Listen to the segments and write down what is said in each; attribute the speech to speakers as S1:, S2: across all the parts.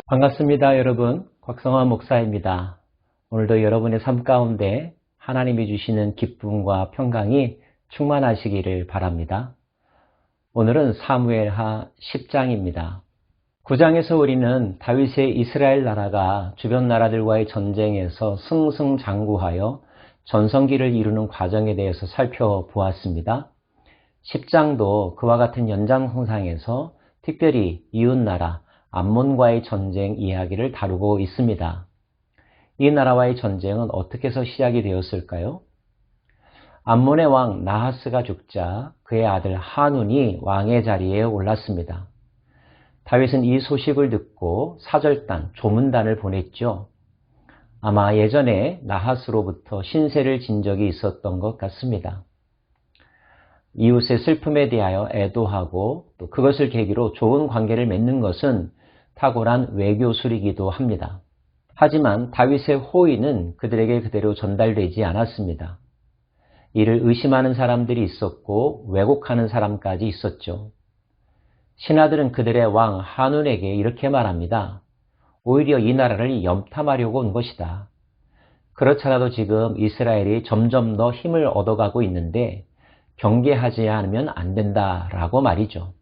S1: 반갑습니다, 여러분. 곽성환 목사입니다. 오늘도 여러분의 삶 가운데 하나님이 주시는 기쁨과 평강이 충만하시기를 바랍니다. 오늘은 사무엘하 10장입니다. 9장에서 우리는 다윗의 이스라엘 나라가 주변 나라들과의 전쟁에서 승승장구하여 전성기를 이루는 과정에 대해서 살펴보았습니다. 10장도 그와 같은 연장선상에서 특별히 이웃나라 암몬과의 전쟁 이야기를 다루고 있습니다. 이 나라와의 전쟁은 어떻게 해서 시작이 되었을까요? 암몬의 왕 나하스가 죽자 그의 아들 한운이 왕의 자리에 올랐습니다. 다윗은 이 소식을 듣고 사절단, 조문단을 보냈죠. 아마 예전에 나하스로부터 신세를 진 적이 있었던 것 같습니다. 이웃의 슬픔에 대하여 애도하고 또 그것을 계기로 좋은 관계를 맺는 것은 탁월한 외교술이기도 합니다. 하지만 다윗의 호의는 그들에게 그대로 전달되지 않았습니다. 이를 의심하는 사람들이 있었고 왜곡하는 사람까지 있었죠. 신하들은 그들의 왕 한운에게 이렇게 말합니다. 오히려 이 나라를 염탐하려고 온 것이다. 그렇잖아도 지금 이스라엘이 점점 더 힘을 얻어가고 있는데 경계하지 않으면 안 된다라고 말이죠.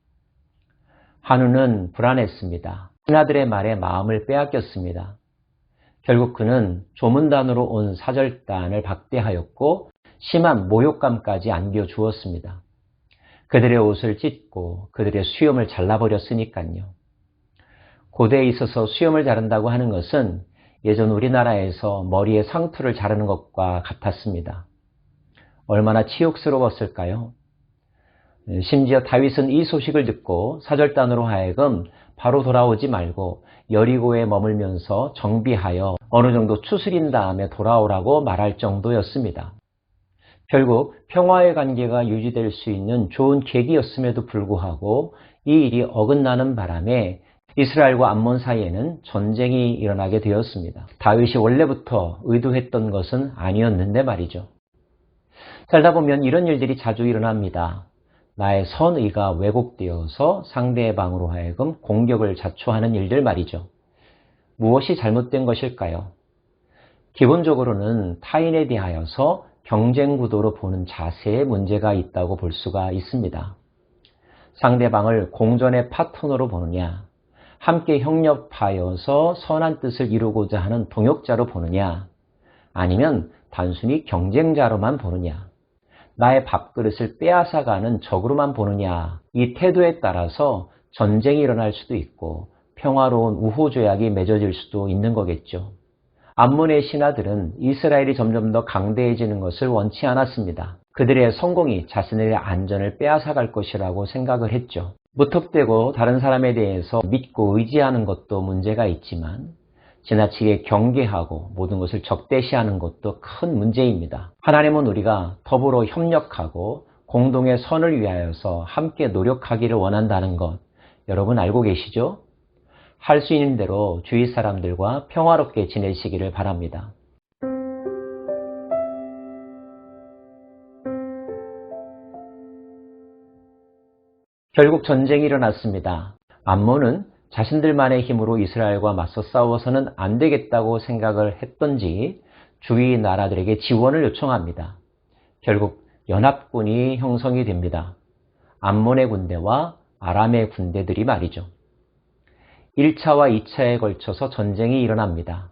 S1: 한운은 불안했습니다. 신하들의 말에 마음을 빼앗겼습니다. 결국 그는 조문단으로 온 사절단을 박대하였고 심한 모욕감까지 안겨주었습니다. 그들의 옷을 찢고 그들의 수염을 잘라버렸으니까요. 고대에 있어서 수염을 자른다고 하는 것은 예전 우리나라에서 머리에 상투를 자르는 것과 같았습니다. 얼마나 치욕스러웠을까요? 심지어 다윗은 이 소식을 듣고 사절단으로 하여금 바로 돌아오지 말고 여리고에 머물면서 정비하여 어느 정도 추스린 다음에 돌아오라고 말할 정도였습니다. 결국 평화의 관계가 유지될 수 있는 좋은 계기였음에도 불구하고 이 일이 어긋나는 바람에 이스라엘과 암몬 사이에는 전쟁이 일어나게 되었습니다. 다윗이 원래부터 의도했던 것은 아니었는데 말이죠. 살다 보면 이런 일들이 자주 일어납니다. 나의 선의가 왜곡되어서 상대방으로 하여금 공격을 자초하는 일들 말이죠. 무엇이 잘못된 것일까요? 기본적으로는 타인에 대하여서 경쟁 구도로 보는 자세에 문제가 있다고 볼 수가 있습니다. 상대방을 공존의 파트너로 보느냐, 함께 협력하여서 선한 뜻을 이루고자 하는 동역자로 보느냐, 아니면 단순히 경쟁자로만 보느냐, 나의 밥그릇을 빼앗아가는 적으로만 보느냐, 이 태도에 따라서 전쟁이 일어날 수도 있고 평화로운 우호조약이 맺어질 수도 있는 거겠죠. 암몬의 신하들은 이스라엘이 점점 더 강대해지는 것을 원치 않았습니다. 그들의 성공이 자신의 안전을 빼앗아갈 것이라고 생각을 했죠. 무턱대고 다른 사람에 대해서 믿고 의지하는 것도 문제가 있지만 지나치게 경계하고 모든 것을 적대시하는 것도 큰 문제입니다. 하나님은 우리가 더불어 협력하고 공동의 선을 위하여서 함께 노력하기를 원한다는 것 여러분 알고 계시죠? 할 수 있는 대로 주위 사람들과 평화롭게 지내시기를 바랍니다. 결국 전쟁이 일어났습니다. 암몬은 자신들만의 힘으로 이스라엘과 맞서 싸워서는 안 되겠다고 생각을 했던지 주위 나라들에게 지원을 요청합니다. 결국 연합군이 형성이 됩니다. 암몬의 군대와 아람의 군대들이 말이죠. 1차와 2차에 걸쳐서 전쟁이 일어납니다.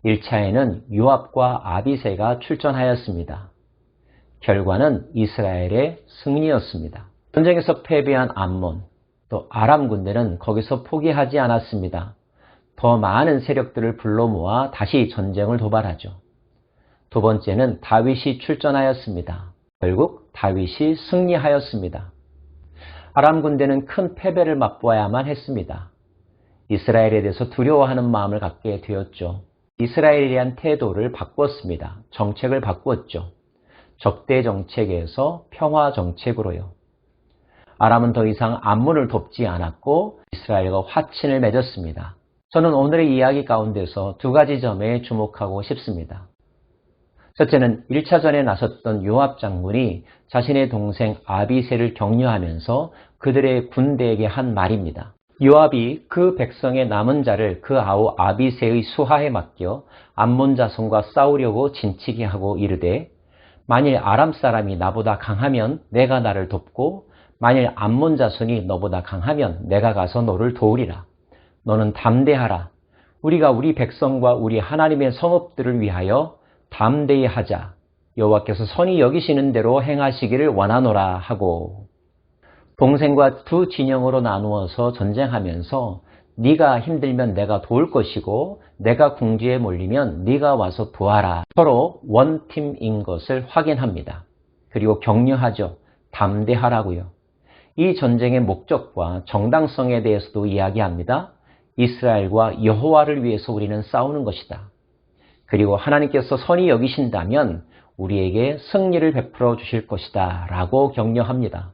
S1: 1차에는 요압과 아비새가 출전하였습니다. 결과는 이스라엘의 승리였습니다. 전쟁에서 패배한 암몬, 또 아람 군대는 거기서 포기하지 않았습니다. 더 많은 세력들을 불러 모아 다시 전쟁을 도발하죠. 두 번째는 다윗이 출전하였습니다. 결국 다윗이 승리하였습니다. 아람 군대는 큰 패배를 맛보아야만 했습니다. 이스라엘에 대해서 두려워하는 마음을 갖게 되었죠. 이스라엘에 대한 태도를 바꾸었습니다. 정책을 바꾸었죠. 적대 정책에서 평화 정책으로요. 아람은 더 이상 암몬을 돕지 않았고 이스라엘과 화친을 맺었습니다. 저는 오늘의 이야기 가운데서 두 가지 점에 주목하고 싶습니다. 첫째는 1차전에 나섰던 요압 장군이 자신의 동생 아비새를 격려하면서 그들의 군대에게 한 말입니다. 요압이 그 백성의 남은 자를 그 아우 아비새의 수하에 맡겨 암몬 자손과 싸우려고 진치게 하고 이르되 만일 아람 사람이 나보다 강하면 내가 나를 돕고 만일 암몬 자손이 너보다 강하면 내가 가서 너를 도우리라. 너는 담대하라. 우리가 우리 백성과 우리 하나님의 성읍들을 위하여 담대히 하자. 여호와께서 선히 여기시는 대로 행하시기를 원하노라 하고, 동생과 두 진영으로 나누어서 전쟁하면서 네가 힘들면 내가 도울 것이고 내가 궁지에 몰리면 네가 와서 도와라. 서로 원팀인 것을 확인합니다. 그리고 격려하죠. 담대하라고요. 이 전쟁의 목적과 정당성에 대해서도 이야기합니다. 이스라엘과 여호와를 위해서 우리는 싸우는 것이다. 그리고 하나님께서 선히 여기신다면 우리에게 승리를 베풀어 주실 것이다 라고 격려합니다.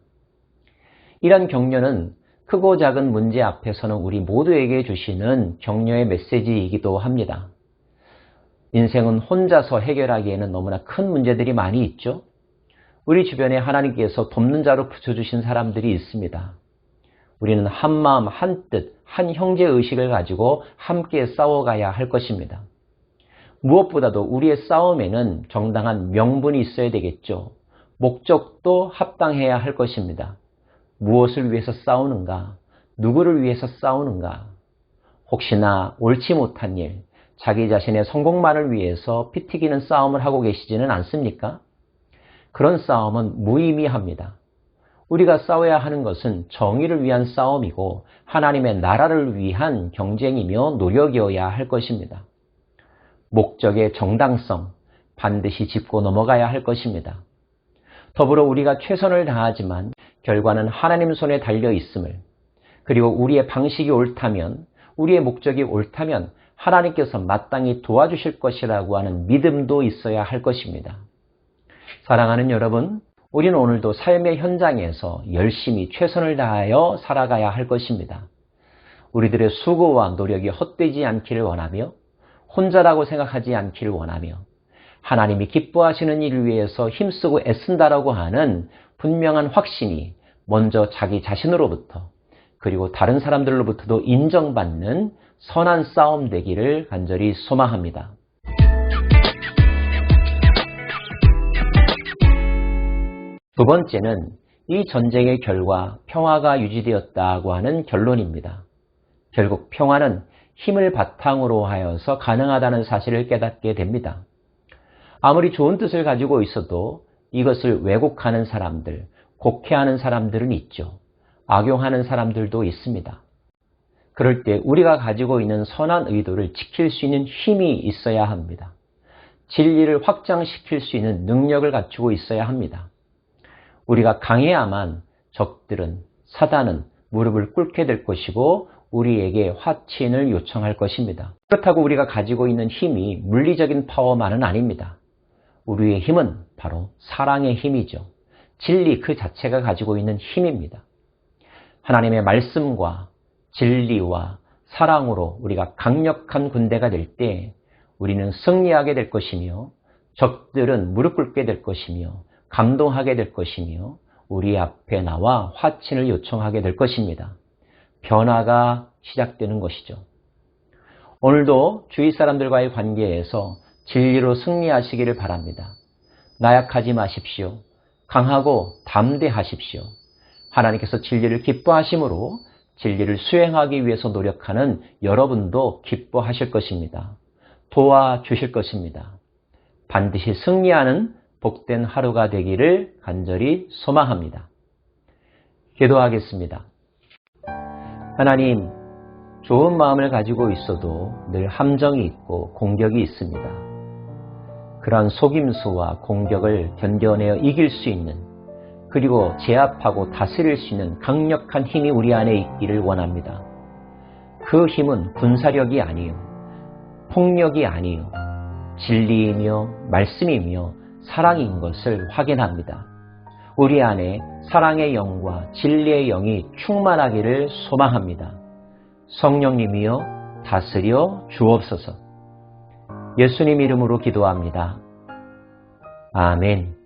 S1: 이런 격려는 크고 작은 문제 앞에서는 우리 모두에게 주시는 격려의 메시지이기도 합니다. 인생은 혼자서 해결하기에는 너무나 큰 문제들이 많이 있죠. 우리 주변에 하나님께서 돕는 자로 붙여주신 사람들이 있습니다. 우리는 한 마음 한 뜻, 한 형제의식을 가지고 함께 싸워가야 할 것입니다. 무엇보다도 우리의 싸움에는 정당한 명분이 있어야 되겠죠. 목적도 합당해야 할 것입니다. 무엇을 위해서 싸우는가? 누구를 위해서 싸우는가? 혹시나 옳지 못한 일, 자기 자신의 성공만을 위해서 피 튀기는 싸움을 하고 계시지는 않습니까? 그런 싸움은 무의미합니다. 우리가 싸워야 하는 것은 정의를 위한 싸움이고 하나님의 나라를 위한 경쟁이며 노력이어야 할 것입니다. 목적의 정당성, 반드시 짚고 넘어가야 할 것입니다. 더불어 우리가 최선을 다하지만 결과는 하나님 손에 달려 있음을, 그리고 우리의 방식이 옳다면, 우리의 목적이 옳다면 하나님께서 마땅히 도와주실 것이라고 하는 믿음도 있어야 할 것입니다. 사랑하는 여러분, 우리는 오늘도 삶의 현장에서 열심히 최선을 다하여 살아가야 할 것입니다. 우리들의 수고와 노력이 헛되지 않기를 원하며 혼자라고 생각하지 않기를 원하며 하나님이 기뻐하시는 일을 위해서 힘쓰고 애쓴다라고 하는 분명한 확신이 먼저 자기 자신으로부터 그리고 다른 사람들로부터도 인정받는 선한 싸움 되기를 간절히 소망합니다. 두 번째는 이 전쟁의 결과 평화가 유지되었다고 하는 결론입니다. 결국 평화는 힘을 바탕으로 하여서 가능하다는 사실을 깨닫게 됩니다. 아무리 좋은 뜻을 가지고 있어도 이것을 왜곡하는 사람들, 곡해하는 사람들은 있죠. 악용하는 사람들도 있습니다. 그럴 때 우리가 가지고 있는 선한 의도를 지킬 수 있는 힘이 있어야 합니다. 진리를 확장시킬 수 있는 능력을 갖추고 있어야 합니다. 우리가 강해야만 적들은, 사단은 무릎을 꿇게 될 것이고 우리에게 화친을 요청할 것입니다. 그렇다고 우리가 가지고 있는 힘이 물리적인 파워만은 아닙니다. 우리의 힘은 바로 사랑의 힘이죠. 진리 그 자체가 가지고 있는 힘입니다. 하나님의 말씀과 진리와 사랑으로 우리가 강력한 군대가 될 때 우리는 승리하게 될 것이며 적들은 무릎 꿇게 될 것이며 감동하게 될 것이며 우리 앞에 나와 화친을 요청하게 될 것입니다. 변화가 시작되는 것이죠. 오늘도 주위 사람들과의 관계에서 진리로 승리하시기를 바랍니다. 나약하지 마십시오. 강하고 담대하십시오. 하나님께서 진리를 기뻐하심으로 진리를 수행하기 위해서 노력하는 여러분도 기뻐하실 것입니다. 도와주실 것입니다. 반드시 승리하는 복된 하루가 되기를 간절히 소망합니다. 기도하겠습니다. 하나님, 좋은 마음을 가지고 있어도 늘 함정이 있고 공격이 있습니다. 그러한 속임수와 공격을 견뎌내어 이길 수 있는, 그리고 제압하고 다스릴 수 있는 강력한 힘이 우리 안에 있기를 원합니다. 그 힘은 군사력이 아니요, 폭력이 아니요, 진리이며 말씀이며 사랑인 것을 확인합니다. 우리 안에 사랑의 영과 진리의 영이 충만하기를 소망합니다. 성령님이여 다스려 주옵소서. 예수님 이름으로 기도합니다. 아멘.